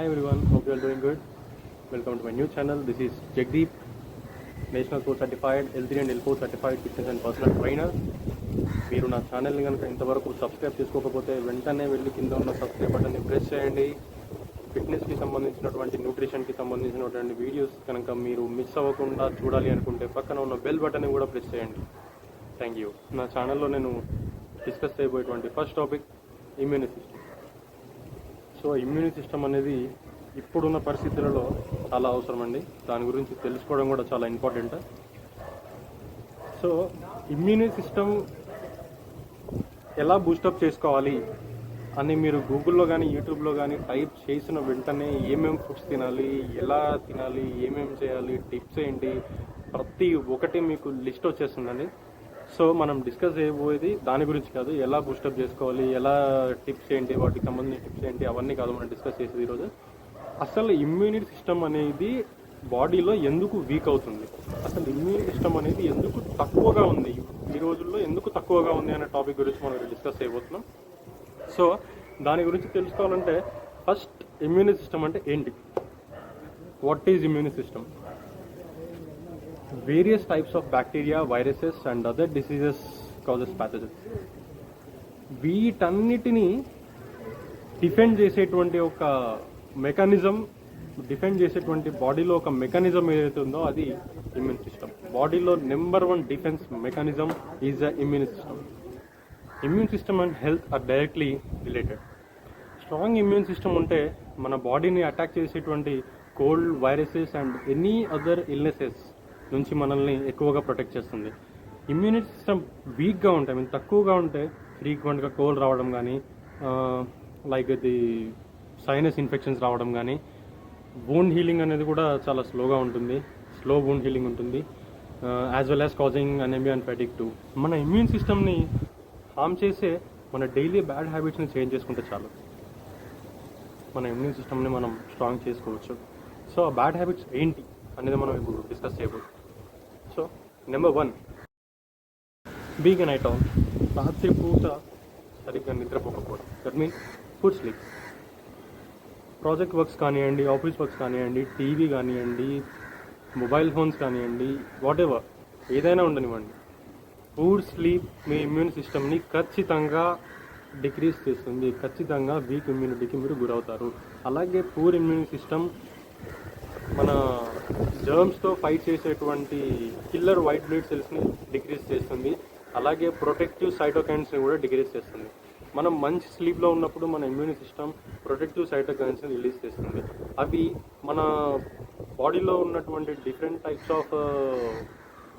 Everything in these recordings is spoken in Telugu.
Hi everyone, hope you are doing good. Welcome to my new channel. This is Jagdeep, National Coach Certified, L3 and L4 Certified Fitness and Personal Trainer. మీరు నా ఛానల్ని కనుక ఇంతవరకు సబ్స్క్రైబ్ చేసుకోకపోతే వెంటనే వెళ్ళి కింద ఉన్న సబ్స్క్రైబ్ బటన్ని ప్రెస్ చేయండి. ఫిట్నెస్కి సంబంధించినటువంటి న్యూట్రిషన్కి సంబంధించినటువంటి వీడియోస్ కనుక మీరు మిస్ అవ్వకుండా చూడాలి అనుకుంటే పక్కన ఉన్న బెల్ బటన్ని కూడా ప్రెస్ చేయండి. Thank you. నా ఛానల్లో నేను డిస్కస్ చేయబోయేటువంటి first topic immune system. So immune system అనేది ఇప్పుడున్న పరిస్థితులలో చాలా అవసరం అండి. దాని గురించి తెలుసుకోవడం కూడా చాలా ఇంపార్టెంట్. సో ఇమ్యూని సిస్టమ్ ఎలా బూస్టప్ చేసుకోవాలి అని మీరు గూగుల్లో కానీ యూట్యూబ్లో కానీ టైప్ చేసిన వెంటనే ఏమేమి ఫుడ్స్ తినాలి, ఎలా తినాలి, ఏమేమి చేయాలి, టిప్స్ ఏంటి, ప్రతి ఒక్కటి మీకు లిస్ట్ వచ్చేస్తుందండి. సో మనం డిస్కస్ చేయబోయేది దాని గురించి కాదు, ఎలా బూస్టప్ చేసుకోవాలి, ఎలా టిప్స్ ఏంటి, వాటికి సంబంధించిన టిప్స్ ఏంటి, అవన్నీ కాదు మనం డిస్కస్ చేసేది ఈరోజు. అసలు ఇమ్యూనిటీ సిస్టమ్ అనేది బాడీలో ఎందుకు వీక్ అవుతుంది, అసలు ఇమ్యూనిటీ సిస్టమ్ అనేది ఎందుకు తక్కువగా ఉంది, ఈ రోజుల్లో ఎందుకు తక్కువగా ఉంది అనే టాపిక్ గురించి మనం డిస్కస్ చేయబోతున్నాం. సో దాని గురించి తెలుసుకోవాలంటే ఫస్ట్ ఇమ్యూనిటీ సిస్టమ్ అంటే ఏంటి, what is immunity system? Various types of bacteria, viruses and other diseases causes pathogens. వీటన్నిటిని డిఫెండ్ చేసేటువంటి ఒక మెకానిజం, డిఫెండ్ చేసేటువంటి బాడీలో ఒక మెకానిజం ఏదైతే ఉందో అది ఇమ్యూన్ సిస్టమ్. బాడీలో number 1 defence mechanism is the immune system. Immune system and health are directly related. Strong immune system ఉంటే మన బాడీని అటాక్ చేసేటువంటి cold, viruses and any other illnesses నుంచి మనల్ని ఎక్కువగా ప్రొటెక్ట్ చేస్తుంది. ఇమ్యూనిటీ సిస్టమ్ వీక్గా ఉంటే, మీన్ తక్కువగా ఉంటే ఫ్రీక్వెంట్గా కోల్డ్ రావడం కానీ, లైక్ ది సైనస్ ఇన్ఫెక్షన్స్ రావడం కానీ, వూండ్ హీలింగ్ అనేది కూడా చాలా స్లోగా ఉంటుంది, స్లో వూండ్ హీలింగ్ ఉంటుంది, as well as causing anaemia and fatigue two. మన ఇమ్యూన్ సిస్టమ్ని హార్మ్ చేసే మన డైలీ బ్యాడ్ హ్యాబిట్స్ని చేంజ్ చేసుకుంటే చాలు, మన ఇమ్యూన్ సిస్టమ్ని మనం స్ట్రాంగ్ చేసుకోవచ్చు. సో ఆ బ్యాడ్ హ్యాబిట్స్ ఏంటి అనేది మనం ఇప్పుడు డిస్కస్ చేయబోతున్నాం. So number 1, being night out. రాత్రి పూట సరిగ్గా నిద్రపోకపోవడం, that means food sleep. Project works కానివ్వండి, ఆఫీస్ వర్క్స్ కానివ్వండి, టీవీ కానివ్వండి, మొబైల్ ఫోన్స్ కానివ్వండి, వాట్ ఎవర్ ఏదైనా ఉండనివ్వండి, ఫుడ్ స్లీప్ మీ ఇమ్యూన్ సిస్టమ్ని ఖచ్చితంగా డిక్రీజ్ చేస్తుంది, ఖచ్చితంగా వీక్ ఇమ్యూనిటీకి మీరు గురవుతారు. అలాగే పూర్ ఇమ్యూన్ సిస్టమ్ మన జర్మ్స్తో ఫైట్ చేసేటువంటి కిల్లర్ వైట్ బ్లడ్ సెల్స్ని డిక్రీజ్ చేస్తుంది. అలాగే ప్రొటెక్టివ్ సైటోకైన్స్ని కూడా డిక్రీజ్ చేస్తుంది. మనం మంచి స్లీప్లో ఉన్నప్పుడు మన ఇమ్యూన్ సిస్టమ్ ప్రొటెక్టివ్ సైటోకైన్స్ని రిలీజ్ చేస్తుంది. అవి మన బాడీలో ఉన్నటువంటి డిఫరెంట్ టైప్స్ ఆఫ్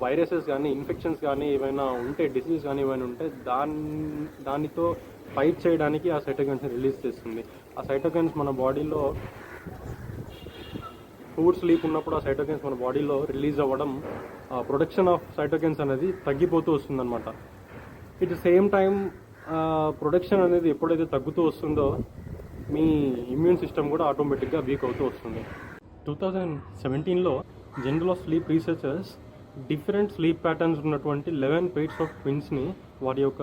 వైరసెస్ కానీ, ఇన్ఫెక్షన్స్ కానీ ఏమైనా ఉంటే, డిసీజ్ కానీ ఏమైనా ఉంటే దానితో ఫైట్ చేయడానికి ఆ సైటోకైన్స్ని రిలీజ్ చేస్తుంది. ఆ సైటోకైన్స్ మన బాడీలో ఫుడ్ స్లీప్ ఉన్నప్పుడు ఆ సైటోకైన్స్ మన బాడీలో రిలీజ్ అవ్వడం, ప్రొడక్షన్ ఆఫ్ సైటోకైన్స్ అనేది తగ్గిపోతూ వస్తుందన్నమాట. ఇట్ సేమ్ టైం ప్రొడక్షన్ అనేది ఎప్పుడైతే తగ్గుతూ వస్తుందో మీ ఇమ్యూన్ సిస్టమ్ కూడా ఆటోమేటిక్గా వీక్ అవుతూ వస్తుంది. 2017లో general of sleep researchers different sleep patterns ఉన్నటువంటి 11 పెయిర్స్ ఆఫ్ ట్విన్స్ని వాటి యొక్క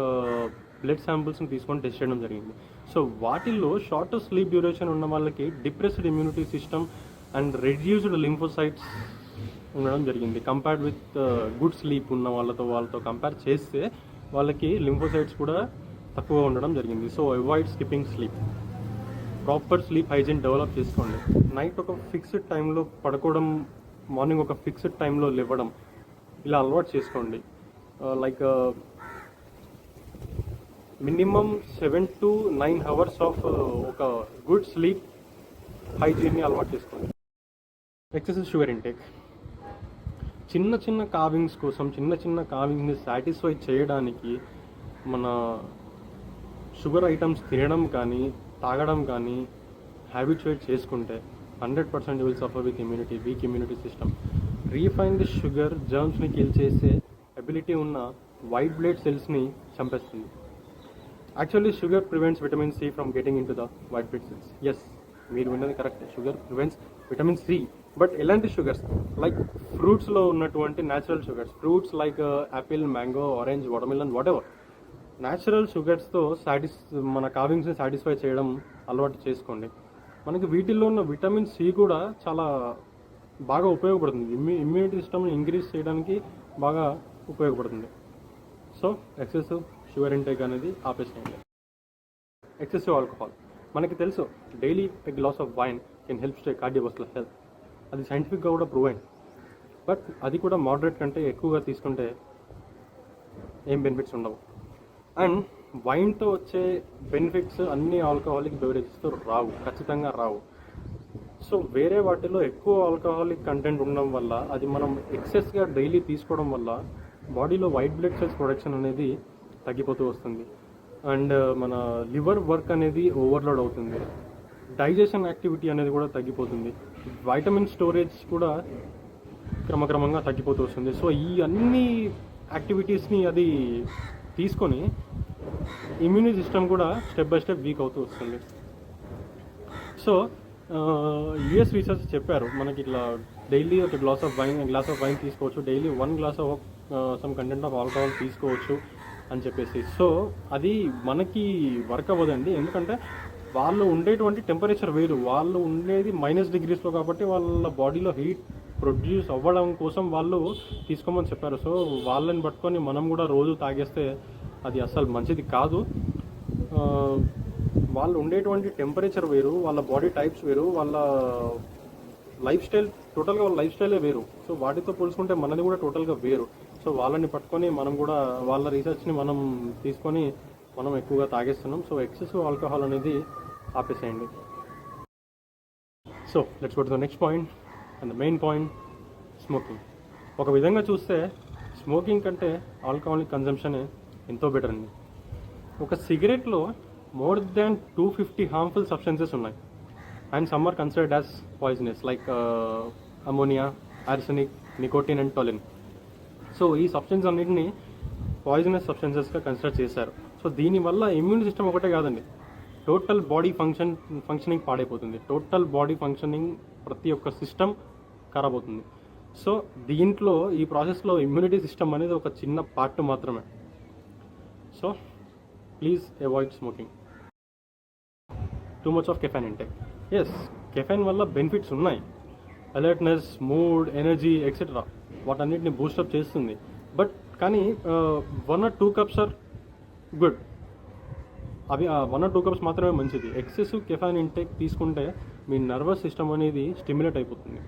బ్లడ్ శాంపిల్స్ని తీసుకొని టెస్ట్ చేయడం జరిగింది. సో వాటిల్లో షార్టర్ స్లీప్ డ్యూరేషన్ ఉన్న వాళ్ళకి depressed immunity system and reduced lymphocytes ఉండడం జరిగింది. కంపేర్డ్ విత్ గుడ్ స్లీప్ ఉన్న వాళ్ళతో కంపేర్ చేస్తే వాళ్ళకి లింఫోసైట్స్ కూడా తక్కువగా ఉండడం జరిగింది. So avoid skipping sleep. Proper sleep hygiene develop చేసుకోండి. నైట్ ఒక ఫిక్స్డ్ టైంలో పడుకోవడం, మార్నింగ్ ఒక ఫిక్స్డ్ టైంలో లేవడం, ఇలా అలవాటు చేసుకోండి. Like minimum 7 to 9 hours of ఒక గుడ్ స్లీప్ హైజీన్ని అలవాటు చేసుకోండి. Excessive sugar intake. చిన్న చిన్న కావింగ్స్ని సాటిస్ఫై చేయడానికి మన షుగర్ ఐటమ్స్ తినడం కానీ, తాగడం కానీ హ్యాబిచుయేట్ చేసుకుంటే 100% will suffer with weak immunity system. Refined sugar జర్మ్స్ని కిల్ చేసే అబిలిటీ ఉన్న వైట్ బ్లడ్ సెల్స్ని చంపేస్తుంది. Actually sugar prevents vitamin C from getting in to the white blood cells. Yes, మీరు విన్నది correct, sugar prevents vitamin C. But ఎలాంటి షుగర్స్? లైక్ ఫ్రూట్స్లో ఉన్నటువంటి natural sugars, fruits like apple, mango, orange, watermelon, whatever. Natural షుగర్స్తో మన కావింగ్స్ని సాటిస్ఫై చేయడం అలవాటు చేసుకోండి. మనకి వీటిల్లో ఉన్న విటమిన్ సి కూడా చాలా బాగా ఉపయోగపడుతుంది. ఇమ్యూనిటీ సిస్టమ్ని ఇంక్రీజ్ చేయడానికి బాగా ఉపయోగపడుతుంది. సో ఎక్సెసివ్ షుగర్ ఇంటేక్ అనేది ఆపేసేయండి. ఎక్సెసివ్ ఆల్కహాల్ మనకి తెలుసు, daily a glass of wine can help stay cardiovascular health. అది సైంటిఫిక్గా కూడా ప్రూవ్ అయింది. బట్ అది కూడా మోడరేట్ కంటే ఎక్కువగా తీసుకుంటే ఏం బెనిఫిట్స్ ఉండవు. అండ్ వైన్తో వచ్చే బెనిఫిట్స్ అన్ని ఆల్కహాలిక్ బెవరేజెస్తో రావు, ఖచ్చితంగా రావు. సో వేరే వాటిలో ఎక్కువ ఆల్కహాలిక్ కంటెంట్ ఉండడం వల్ల, అది మనం ఎక్సెస్గా డైలీ తీసుకోవడం వల్ల బాడీలో వైట్ బ్లడ్ సెల్స్ ప్రొడక్షన్ అనేది తగ్గిపోతూ వస్తుంది. అండ్ మన లివర్ వర్క్ అనేది ఓవర్లోడ్ అవుతుంది. డైజెషన్ యాక్టివిటీ అనేది కూడా తగ్గిపోతుంది. వైటమిన్ స్టోరేజ్ కూడా క్రమక్రమంగా తగ్గిపోతూ వస్తుంది. సో ఈ అన్ని యాక్టివిటీస్ని అది తీసుకొని ఇమ్యూనిటీ సిస్టమ్ కూడా స్టెప్ బై స్టెప్ వీక్ అవుతూ వస్తుంది. సో యుఎస్ రీసెర్చ్ చెప్పారు, మనకి ఇట్లా డైలీ ఒక గ్లాస్ ఆఫ్ వైన్ తీసుకోవచ్చు, daily 1 glass of some content of alcohol తీసుకోవచ్చు అని చెప్పేసి. సో అది మనకి వర్క్ అవ్వదండి, ఎందుకంటే వాళ్ళు ఉండేటువంటి టెంపరేచర్ వేరు, వాళ్ళు ఉండేది -డిగ్రీస్లో కాబట్టి వాళ్ళ బాడీలో హీట్ ప్రొడ్యూస్ అవ్వడం కోసం వాళ్ళు తీసుకోమని చెప్పారు. సో వాళ్ళని పట్టుకొని మనం కూడా రోజు తాగేస్తే అది అస్సలు మంచిది కాదు. వాళ్ళు ఉండేటువంటి టెంపరేచర్ వేరు, వాళ్ళ బాడీ టైప్స్ వేరు, వాళ్ళ లైఫ్ స్టైలే వేరు. సో వాటితో పోల్చుకుంటే మనది కూడా టోటల్గా వేరు. సో వాళ్ళని పట్టుకొని మనం కూడా వాళ్ళ రీసెర్చ్ని మనం తీసుకొని మనం ఎక్కువగా తాగేస్తున్నాం. సో ఎక్సెసివ్ ఆల్కహాల్ అనేది ఆపేసేయండి. So let's go to the next point and the main point, smoking. ఒక విధంగా చూస్తే స్మోకింగ్ కంటే ఆల్కహాలిక్ కన్జంప్షనే ఎంతో బెటర్ అండి. ఒక సిగరెట్లో మోర్ దాన్ 250 హార్మ్ఫుల్ సబ్స్టెన్సెస్ ఉన్నాయి. And some are considered as poisonous like ammonia, arsenic, nicotine and toluene. So ఈ సబ్స్టెన్స్ అన్నింటినీ పాయిజనస్ సబ్స్టెన్సెస్గా కన్సిడర్ చేశారు. సో దీనివల్ల ఇమ్యూన్ సిస్టమ్ ఒకటే కాదండి, టోటల్ బాడీ ఫంక్షనింగ్ పాడైపోతుంది. టోటల్ బాడీ ఫంక్షనింగ్ ప్రతి ఒక్క సిస్టమ్ ఖరాబ్ అవుతుంది. సో దీంట్లో ఈ ప్రాసెస్లో ఇమ్యూనిటీ సిస్టమ్ అనేది ఒక చిన్న పార్ట్ మాత్రమే. So please avoid smoking. Too much of caffeine intake. Yes, caffeine వల్ల బెనిఫిట్స్ ఉన్నాయి, అలర్ట్నెస్, మూడ్, ఎనర్జీ ఎక్సెట్రా వాటన్నిటిని బూస్టప్ చేస్తుంది. బట్ కానీ 1 or 2 cups ఆర్ గుడ్. అవి 1 or 2 cups మాత్రమే మంచిది. ఎక్సెసివ్ కెఫెన్ ఇంటేక్ తీసుకుంటే మీ నర్వస్ సిస్టమ్ అనేది స్టిమ్యులేట్ అయిపోతుంది,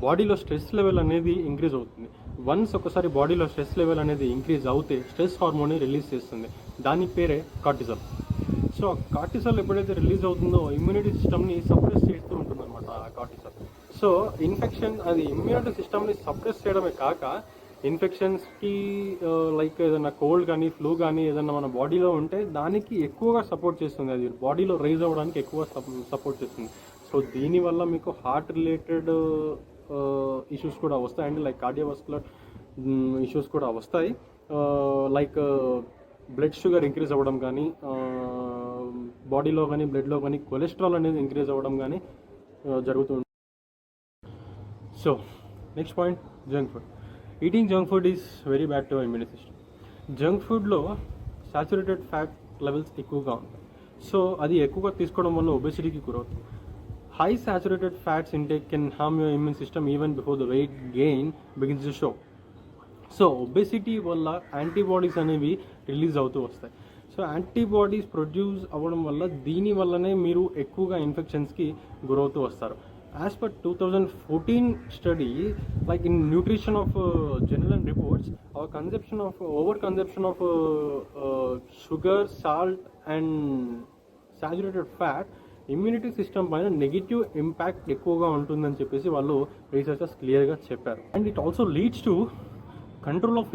బాడీలో స్ట్రెస్ లెవెల్ అనేది ఇంక్రీజ్ అవుతుంది. వన్స్ ఒకసారి బాడీలో స్ట్రెస్ లెవెల్ అనేది ఇంక్రీజ్ అవుతే స్ట్రెస్ హార్మోన్ని రిలీజ్ చేస్తుంది, దాని పేరే కార్టిజాల్. సో కార్టిజాల్ ఎప్పుడైతే రిలీజ్ అవుతుందో ఇమ్యూనిటీ సిస్టమ్ని సప్రెస్ చేస్తూ ఉంటుంది అనమాట ఆ కార్టిజాల్. సో ఇన్ఫెక్షన్, అది ఇమ్యూనిటీ సిస్టమ్ని సప్రెస్ చేయడమే కాక ఇన్ఫెక్షన్స్కి లైక్ ఏదైనా కోల్డ్ కానీ ఫ్లూ కానీ ఏదైనా మన బాడీలో ఉంటే దానికి ఎక్కువగా సపోర్ట్ చేస్తుంది, అది బాడీలో రైజ్ అవ్వడానికి ఎక్కువ సపోర్ట్ చేస్తుంది. సో దీనివల్ల మీకు హార్ట్ రిలేటెడ్ ఇష్యూస్ కూడా వస్తాయండి, లైక్ కార్డియోవాస్కులర్ ఇష్యూస్ కూడా వస్తాయి. లైక్ బ్లడ్ షుగర్ ఇంక్రీజ్ అవ్వడం కానీ, బాడీలో కానీ బ్లడ్లో కానీ కొలెస్ట్రాల్ అనేది ఇంక్రీజ్ అవ్వడం కానీ జరుగుతుంది. So next point, junk food. Eating junk food is very bad to immunity system. Junk ఫుడ్లో సాచురేటెడ్ ఫ్యాట్ లెవెల్స్ ఎక్కువగా ఉంటాయి. సో అది ఎక్కువగా తీసుకోవడం వల్ల ఒబెసిటీకి గురవుతుంది. High saturated fats intake can harm your immune system even before the weight gain begins to show. So obesity వల్ల యాంటీబాడీస్ అనేవి రిలీజ్ అవుతూ వస్తాయి. సో యాంటీబాడీస్ ప్రొడ్యూస్ అవ్వడం వల్ల దీని వల్లనే మీరు ఎక్కువగా ఇన్ఫెక్షన్స్కి గురవుతూ వస్తారు. As per 2014 study, like in nutrition of general reports, over consumption of sugar, salt and saturated fat immunity system పైన నెగిటివ్ ఇంపాక్ట్ ఎక్కువగా ఉంటుందని చెప్పేసి వాళ్ళు రీసెర్చర్స్ క్లియర్గా చెప్పారు. And it also leads to control of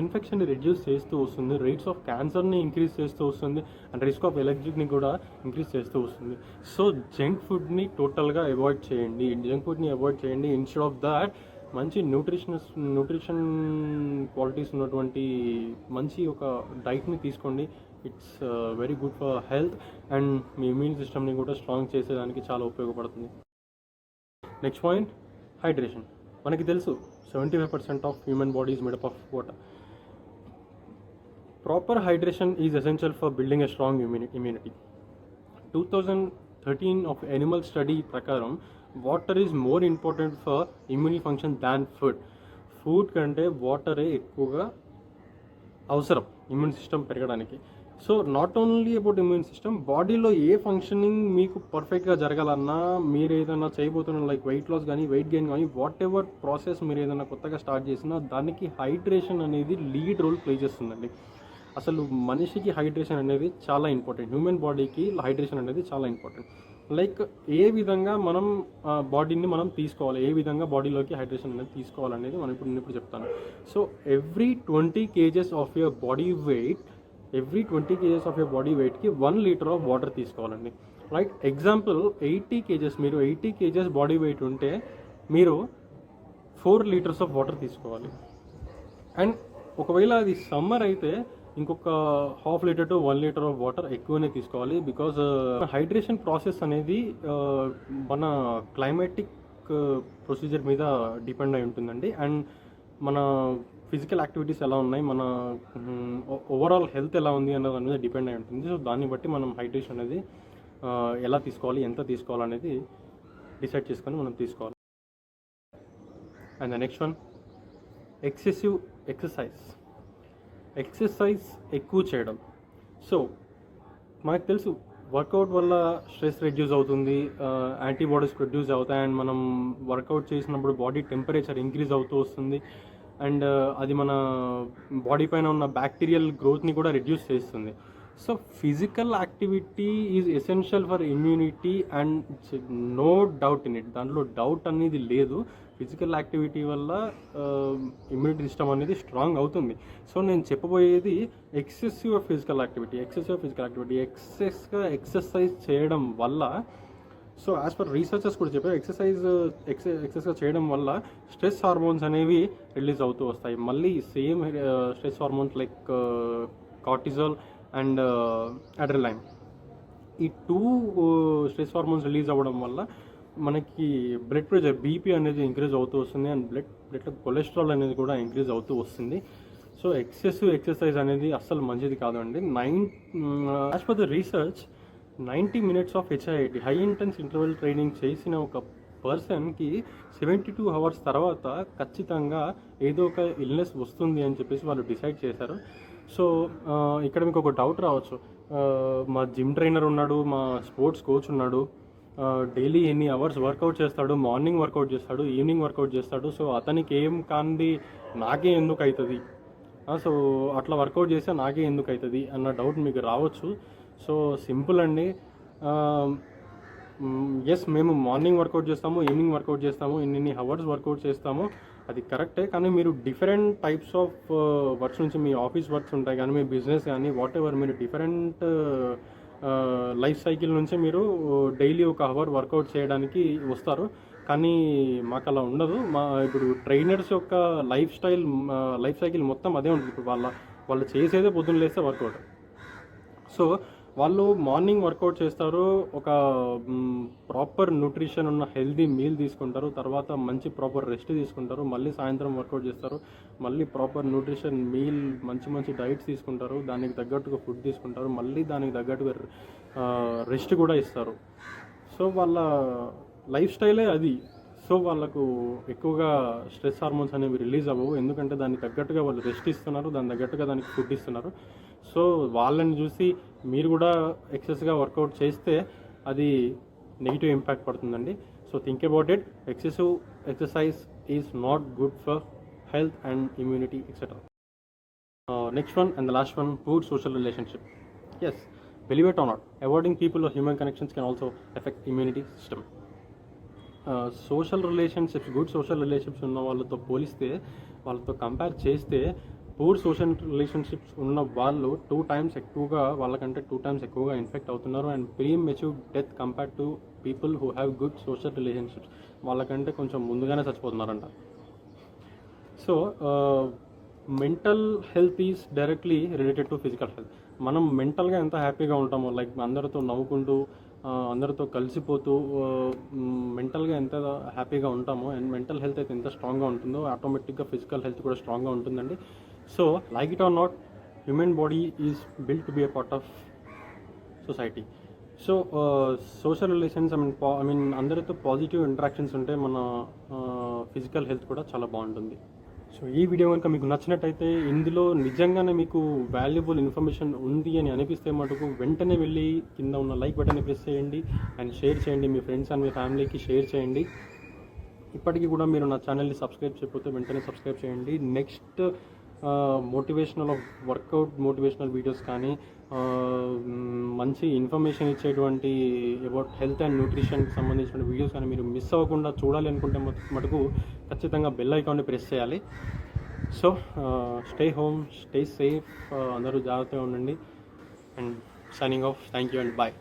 ఇన్ఫెక్షన్ని రిడ్యూస్ చేస్తూ వస్తుంది, రేట్స్ ఆఫ్ క్యాన్సర్ని ఇంక్రీజ్ చేస్తూ వస్తుంది, అండ్ రిస్క్ ఆఫ్ ఎలర్జీని కూడా ఇంక్రీజ్ చేస్తూ వస్తుంది. సో జంక్ ఫుడ్ని టోటల్గా అవాయిడ్ చేయండి. ఇన్స్టెడ్ ఆఫ్ దాట్ మంచి న్యూట్రిషన్ క్వాలిటీస్ ఉన్నటువంటి మంచి ఒక డైట్ని తీసుకోండి. It's very good for health and మీ ఇమ్యూన్ సిస్టమ్ని కూడా స్ట్రాంగ్ చేసేదానికి చాలా ఉపయోగపడుతుంది. Next point, hydration. మనకి తెలుసు 75% of human body is made up of water. Proper hydration is essential for building a strong immunity. 13 of animal study ప్రకారం water is more important for immune function than food కంటే వాటరే ఎక్కువగా అవసరం ఇమ్యూన్ సిస్టమ్ పెరగడానికి. So not only about immune system, బాడీలో ఏ ఫంక్షనింగ్ మీకు పర్ఫెక్ట్గా జరగాలన్నా, మీరు ఏదైనా చేయబోతున్న లైక్ వెయిట్ లాస్ కానీ వెయిట్ గెయిన్ కానీ వాట్ ఎవర్ ప్రాసెస్ మీరు ఏదైనా కొత్తగా స్టార్ట్ చేసినా దానికి హైడ్రేషన్ అనేది లీడ్ రోల్ ప్లే చేస్తుందండి. అసలు మనిషికి హైడ్రేషన్ అనేది చాలా ఇంపార్టెంట్, హ్యూమన్ బాడీకి హైడ్రేషన్ అనేది చాలా ఇంపార్టెంట్. లైక్ ఏ విధంగా మనం బాడీని మనం తీసుకోవాలి, ఏ విధంగా బాడీలోకి హైడ్రేషన్ అనేది తీసుకోవాలనేది మనం ఇప్పుడు చెప్తాను. So every 20 kgs of your body వెయిట్కి 1 లీటర్ ఆఫ్ వాటర్ తీసుకోవాలండి. రైట్, ఎగ్జాంపుల్ 80 kgs, మీరు 80 kgs బాడీ వెయిట్ ఉంటే మీరు 4 లీటర్స్ ఆఫ్ వాటర్ తీసుకోవాలి. అండ్ ఒకవేళ అది సమ్మర్ అయితే ఇంకొక 1/2 litre to 1 litre of water ఎక్కువనే తీసుకోవాలి. బికాజ్ హైడ్రేషన్ ప్రాసెస్ అనేది మన క్లైమాటిక్ ప్రొసీజర్ మీద డిపెండ్ అయి ఉంటుందండి. అండ్ మన ఫిజికల్ యాక్టివిటీస్ ఎలా ఉన్నాయి, మన ఓవరాల్ హెల్త్ ఎలా ఉంది అన్న దాని మీద డిపెండ్ అయి ఉంటుంది. సో దాన్ని బట్టి మనం హైడ్రేషన్ అనేది ఎలా తీసుకోవాలి, ఎంత తీసుకోవాలనేది డిసైడ్ చేసుకొని మనం తీసుకోవాలి. And the next one, excessive exercise ఎక్కువ చేయడం. సో మనకు తెలుసు వర్కౌట్ వల్ల స్ట్రెస్ రెడ్యూస్ అవుతుంది, యాంటీబాడీస్ ప్రొడ్యూస్ అవుతాయి, అండ్ మనం వర్కౌట్ చేసినప్పుడు బాడీ టెంపరేచర్ ఇంక్రీజ్ అవుతూ వస్తుంది. అండ్ అది మన బాడీ పైన ఉన్న బ్యాక్టీరియల్ గ్రోత్ని కూడా రెడ్యూస్ చేస్తుంది. So physical activity is essential for immunity and no doubt in it, దాంట్లో డౌట్ అనేది లేదు. ఫిజికల్ యాక్టివిటీ వల్ల ఇమ్యూనిటీ సిస్టమ్ అనేది స్ట్రాంగ్ అవుతుంది. సో నేను చెప్పబోయేది ఎక్సెసివ్ ఫిజికల్ యాక్టివిటీ. ఎక్సెస్గా ఎక్సర్సైజ్ చేయడం వల్ల, సో యాజ్ పర్ రీసెర్చర్స్ కూడా చెప్పారు, ఎక్సెస్గా చేయడం వల్ల స్ట్రెస్ హార్మోన్స్ అనేవి రిలీజ్ అవుతూ వస్తాయి. మళ్ళీ same stress hormones like cortisol and adrenaline, ఈ 2 స్ట్రెస్ హార్మోన్స్ రిలీజ్ అవ్వడం వల్ల మనకి బ్లడ్ ప్రెషర్ బీపీ అనేది ఇంక్రీజ్ అవుతూ వస్తుంది, అండ్ బ్లడ్లో కొలెస్ట్రాల్ అనేది కూడా ఇంక్రీజ్ అవుతూ వస్తుంది. సో ఎక్సెసివ్ ఎక్సర్సైజ్ అనేది అస్సలు మంచిది కాదండి. As per the research 90 minutes of HIIT, high intense interval training చేసిన ఒక పర్సన్కి 72 hours తర్వాత ఖచ్చితంగా ఏదో ఒక ఇల్నెస్ వస్తుంది అని చెప్పేసి వాళ్ళు డిసైడ్ చేశారు. సో ఇక్కడ మీకు ఒక డౌట్ రావచ్చు, మా జిమ్ ట్రైనర్ ఉన్నాడు, మా స్పోర్ట్స్ కోచ్ ఉన్నాడు, డైలీ ఎన్ని అవర్స్ వర్కౌట్ చేస్తాడు, మార్నింగ్ వర్కౌట్ చేస్తాడు, ఈవినింగ్ వర్కౌట్ చేస్తాడు, సో అతనికి ఏం కాంది నాకే ఎందుకు అవుతుంది, సో అట్లా వర్కౌట్ చేస్తే నాకే ఎందుకు అవుతుంది అన్న డౌట్ మీకు రావచ్చు. సో సింపుల్ అండి, ఎస్ మేము మార్నింగ్ వర్కౌట్ చేస్తాము, ఈవినింగ్ వర్కౌట్ చేస్తాము, ఇన్ని అవర్స్ వర్కౌట్ చేస్తాము, అది కరెక్టే. కానీ మీరు డిఫరెంట్ టైప్స్ ఆఫ్ వర్క్స్ నుంచి, మీ ఆఫీస్ వర్క్స్ ఉంటాయి కానీ, మీ బిజినెస్ కానీ, వాట్ ఎవర్, మీరు డిఫరెంట్ లైఫ్ సైకిల్ నుంచి మీరు డైలీ 1 hour వర్కౌట్ చేయడానికి వస్తారు. కానీ మాకు అలా ఉండదు. ఇప్పుడు ట్రైనర్స్ యొక్క లైఫ్ సైకిల్ మొత్తం అదే ఉంటుంది. ఇప్పుడు వాళ్ళు చేసేదే పొద్దున్న లేస్తే వర్కౌట్. సో వాళ్ళు మార్నింగ్ వర్కౌట్ చేస్తారు, ఒక ప్రాపర్ న్యూట్రిషన్ ఉన్న హెల్దీ మీల్ తీసుకుంటారు, తర్వాత మంచి ప్రాపర్ రెస్ట్ తీసుకుంటారు, మళ్ళీ సాయంత్రం వర్కౌట్ చేస్తారు, మళ్ళీ ప్రాపర్ న్యూట్రిషన్ మీల్, మంచి డైట్స్ తీసుకుంటారు, దానికి తగ్గట్టుగా ఫుడ్ తీసుకుంటారు, మళ్ళీ దానికి తగ్గట్టుగా రెస్ట్ కూడా ఇస్తారు. సో వాళ్ళ లైఫ్ స్టైలే అది. సో వాళ్ళకు ఎక్కువగా స్ట్రెస్ హార్మోన్స్ అనేవి రిలీజ్ అవ్వవు, ఎందుకంటే దానికి తగ్గట్టుగా వాళ్ళు రెస్ట్ ఇస్తున్నారు, దాని తగ్గట్టుగా దానికి ఫుడ్ ఇస్తున్నారు. సో వాళ్ళని చూసి మీరు కూడా ఎక్సెస్గా వర్కౌట్ చేస్తే అది నెగిటివ్ ఇంపాక్ట్ పడుతుందండి. So think about it. Excessive exercise is not good for health and immunity, etc. Next one and the last one, poor social relationship. Yes, believe it or not, avoiding people or human connections can also affect immunity system. Social relationships, good social relationships ఉన్న వాళ్ళతో పోలిస్తే, వాళ్ళతో కంపేర్ చేస్తే, పూర్ సోషల్ రిలేషన్షిప్స్ ఉన్న వాళ్ళు 2 times ఎక్కువగా, వాళ్ళకంటే 2 times ఎక్కువగా ఇన్ఫెక్ట్ అవుతున్నారు. And premature death compare to people who have good social relationships, వాళ్ళకంటే కొంచెం ముందుగానే చచ్చిపోతున్నారంట. So mental health is directly related to physical health. మనం మెంటల్గా ఎంత హ్యాపీగా ఉంటామో, లైక్ అందరితో నవ్వుకుంటూ, అందరితో కలిసిపోతూ, మెంటల్గా ఎంత హ్యాపీగా ఉంటామో, అండ్ మెంటల్ హెల్త్ అయితే ఎంత స్ట్రాంగ్గా ఉంటుందో, ఆటోమేటిక్గా ఫిజికల్ హెల్త్ కూడా స్ట్రాంగ్గా ఉంటుందండి. So like it or not, human body is built to be A part of society. So social relations I mean అందరితో పాజిటివ్ ఇంటరాక్షన్స్ ఉంటే మన ఫిజికల్ హెల్త్ కూడా చాలా బాగుంటుంది. సో ఈ వీడియో కనుక మీకు నచ్చినట్టయితే, ఇందులో నిజంగానే మీకు వాల్యుబుల్ ఇన్ఫర్మేషన్ ఉంది అని అనిపిస్తే మటుకు వెంటనే వెళ్ళి కింద ఉన్న లైక్ బటన్ని ప్రెస్ చేయండి అండ్ షేర్ చేయండి. మీ ఫ్రెండ్స్ అండ్ మీ ఫ్యామిలీకి షేర్ చేయండి. ఇప్పటికీ కూడా మీరు నా ఛానల్ని సబ్స్క్రైబ్ చేయకపోతే వెంటనే సబ్స్క్రైబ్ చేయండి. Next motivational workout motivational videos కానీ మంచి ఇన్ఫర్మేషన్ ఇచ్చేటువంటి అబౌట్ హెల్త్ అండ్ న్యూట్రిషన్కి సంబంధించిన వీడియోస్ కానీ మీరు మిస్ అవ్వకుండా చూడాలి అనుకుంటే మటుకు ఖచ్చితంగా బెల్ ఐకాన్ని ప్రెస్ చేయాలి. So stay home, stay safe, అందరూ జాగ్రత్తగా ఉండండి. And signing off. Thank you and bye.